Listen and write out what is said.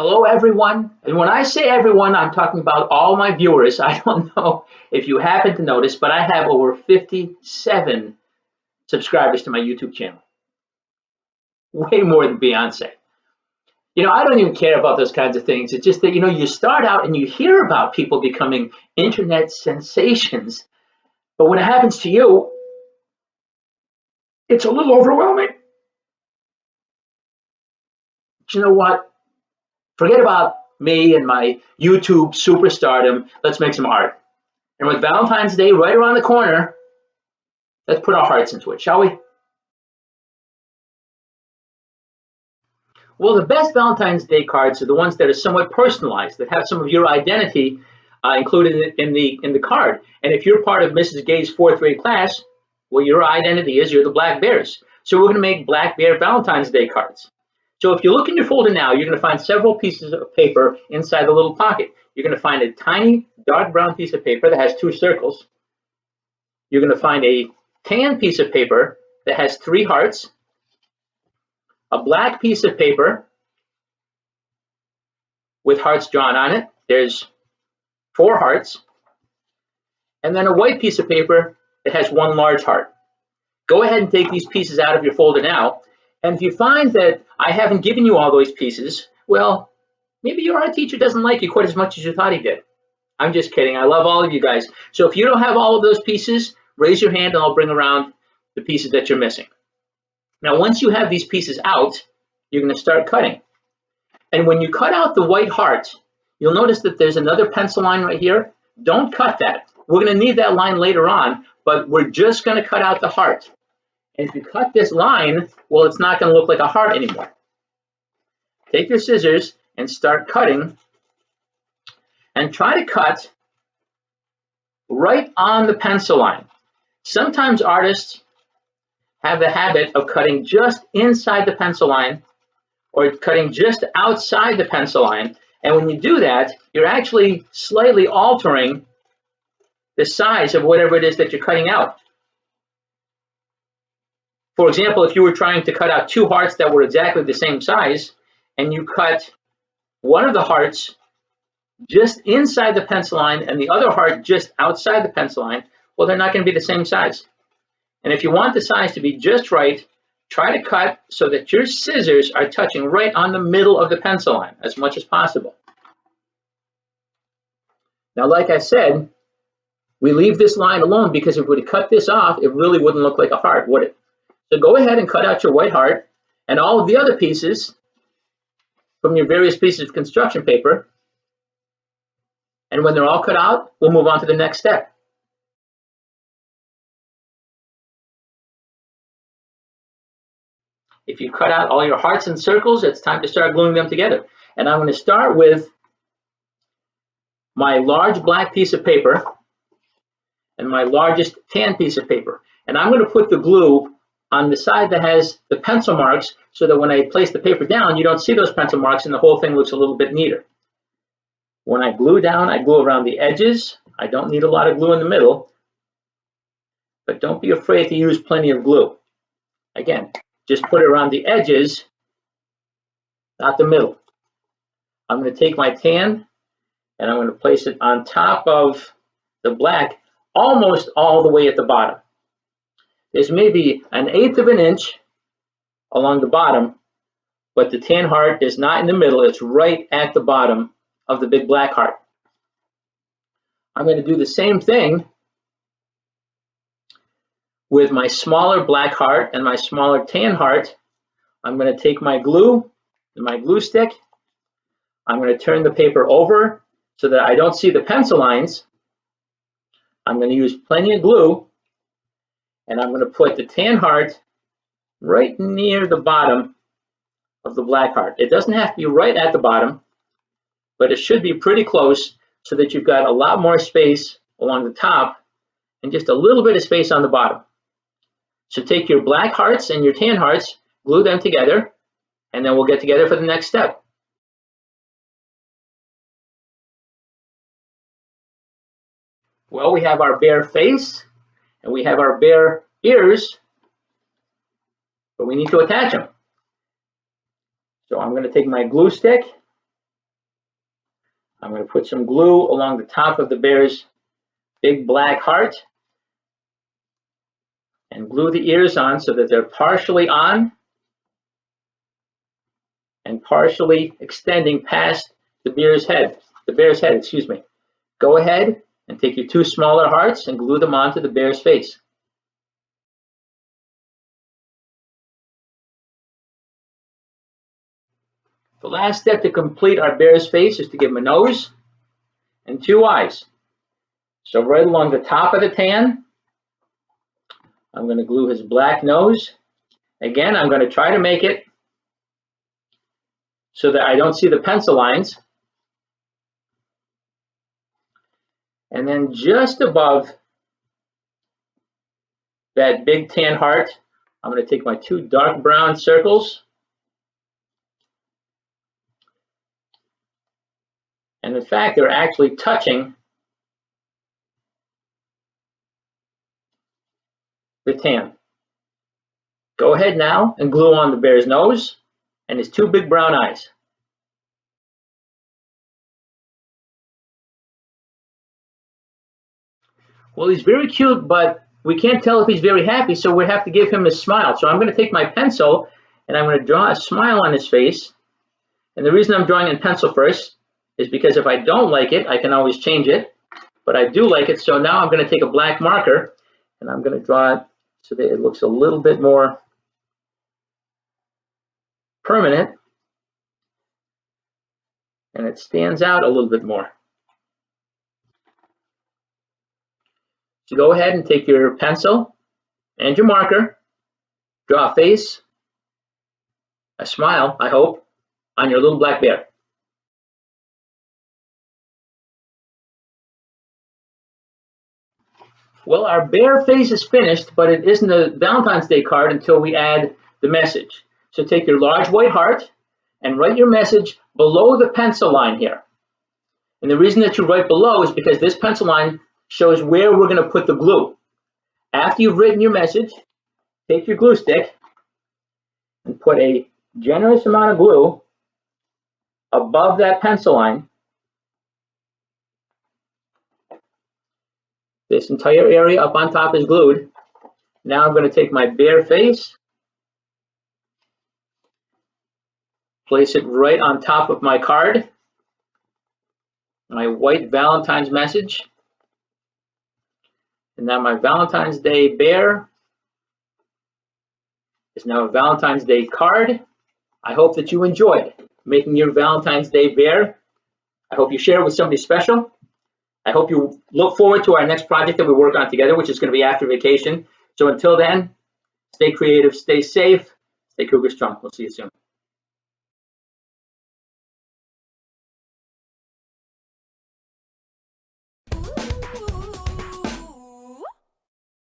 Hello, everyone. And when I say everyone, I'm talking about all my viewers. I don't know if you happen to notice, but I have over 57 subscribers to my YouTube channel. Way more than Beyonce. I don't even care about those kinds of things. It's just that, you start out and you hear about people becoming internet sensations. But when it happens to you, it's a little overwhelming. But you know what? Forget about me and my YouTube superstardom. Let's make some art. And with Valentine's Day right around the corner, let's put our hearts into it, shall we? Well, the best Valentine's Day cards are the ones that are somewhat personalized, that have some of your identity included in the card. And if you're part of Mrs. Gay's fourth grade class, well, your identity is you're the Black Bears. So we're going to make Black Bear Valentine's Day cards. So if you look in your folder now, you're going to find several pieces of paper inside the little pocket. You're going to find a tiny dark brown piece of paper that has two circles. You're going to find a tan piece of paper that has three hearts, a black piece of paper with hearts drawn on it. There's four hearts, and then a white piece of paper that has one large heart. Go ahead and take these pieces out of your folder now. And if you find that I haven't given you all those pieces, well, maybe your art teacher doesn't like you quite as much as you thought he did. I'm just kidding. I love all of you guys. So if you don't have all of those pieces, raise your hand and I'll bring around the pieces that you're missing. Now, once you have these pieces out, you're going to start cutting. And when you cut out the white heart, you'll notice that there's another pencil line right here. Don't cut that. We're going to need that line later on, but we're just going to cut out the heart. And if you cut this line, well, it's not going to look like a heart anymore. Take your scissors and start cutting, and try to cut right on the pencil line. Sometimes artists have the habit of cutting just inside the pencil line or cutting just outside the pencil line. And when you do that, you're actually slightly altering the size of whatever it is that you're cutting out. For example, if you were trying to cut out two hearts that were exactly the same size, and you cut one of the hearts just inside the pencil line and the other heart just outside the pencil line, well, they're not going to be the same size. And if you want the size to be just right, try to cut so that your scissors are touching right on the middle of the pencil line as much as possible. Now, like I said, we leave this line alone because if we were to cut this off, it really wouldn't look like a heart, would it? So go ahead and cut out your white heart and all of the other pieces from your various pieces of construction paper. And when they're all cut out, we'll move on to the next step. If you cut out all your hearts and circles, it's time to start gluing them together. And I'm going to start with my large black piece of paper and my largest tan piece of paper. And I'm going to put the glue on the side that has the pencil marks so that when I place the paper down, you don't see those pencil marks and the whole thing looks a little bit neater. When I glue down, I glue around the edges. I don't need a lot of glue in the middle, but don't be afraid to use plenty of glue. Again, just put it around the edges, not the middle. I'm going to take my tan and I'm going to place it on top of the black, almost all the way at the bottom. There's maybe 1/8 of an inch along the bottom, but the tan heart is not in the middle. It's right at the bottom of the big black heart. I'm going to do the same thing with my smaller black heart and my smaller tan heart. I'm going to take my glue and my glue stick. I'm going to turn the paper over so that I don't see the pencil lines. I'm going to use plenty of glue, and I'm going to put the tan heart right near the bottom of the black heart. It doesn't have to be right at the bottom, but it should be pretty close so that you've got a lot more space along the top and just a little bit of space on the bottom. So take your black hearts and your tan hearts, glue them together, and then we'll get together for the next step. Well, we have our bear face and we have our bear ears, but we need to attach them. So I'm going to take my glue stick I'm going to put some glue along the top of the bear's big black heart and glue the ears on so that they're partially on and partially extending past the bear's head. Excuse me. Go ahead and take your two smaller hearts and glue them onto the bear's face. The last step to complete our bear's face is to give him a nose and two eyes. So right along the top of the tan, I'm going to glue his black nose. Again, I'm going to try to make it so that I don't see the pencil lines. And then just above that big tan heart, I'm going to take my two dark brown circles. And in fact, they're actually touching the tan. Go ahead now and glue on the bear's nose and his two big brown eyes. Well, he's very cute, but we can't tell if he's very happy, so we have to give him a smile. So I'm going to take my pencil and I'm going to draw a smile on his face. And the reason I'm drawing in pencil first is because if I don't like it, I can always change it. But I do like it, so now I'm going to take a black marker and I'm going to draw it so that it looks a little bit more permanent and it stands out a little bit more. So go ahead and take your pencil and your marker, draw a face, a smile, I hope, on your little black bear. Well, our bear face is finished, but it isn't a Valentine's Day card until we add the message. So take your large white heart and write your message below the pencil line here. And the reason that you write below is because this pencil line shows where we're going to put the glue. After you've written your message, take your glue stick and put a generous amount of glue above that pencil line. This entire area up on top is glued. Now I'm going to take my bear face, place it right on top of my card, my white Valentine's message. And now my Valentine's Day bear is now a Valentine's Day card. I hope that you enjoyed making your Valentine's Day bear. I hope you share it with somebody special. I hope you look forward to our next project that we work on together, which is going to be after vacation. So until then, stay creative, stay safe, stay cougar strong. We'll see you soon.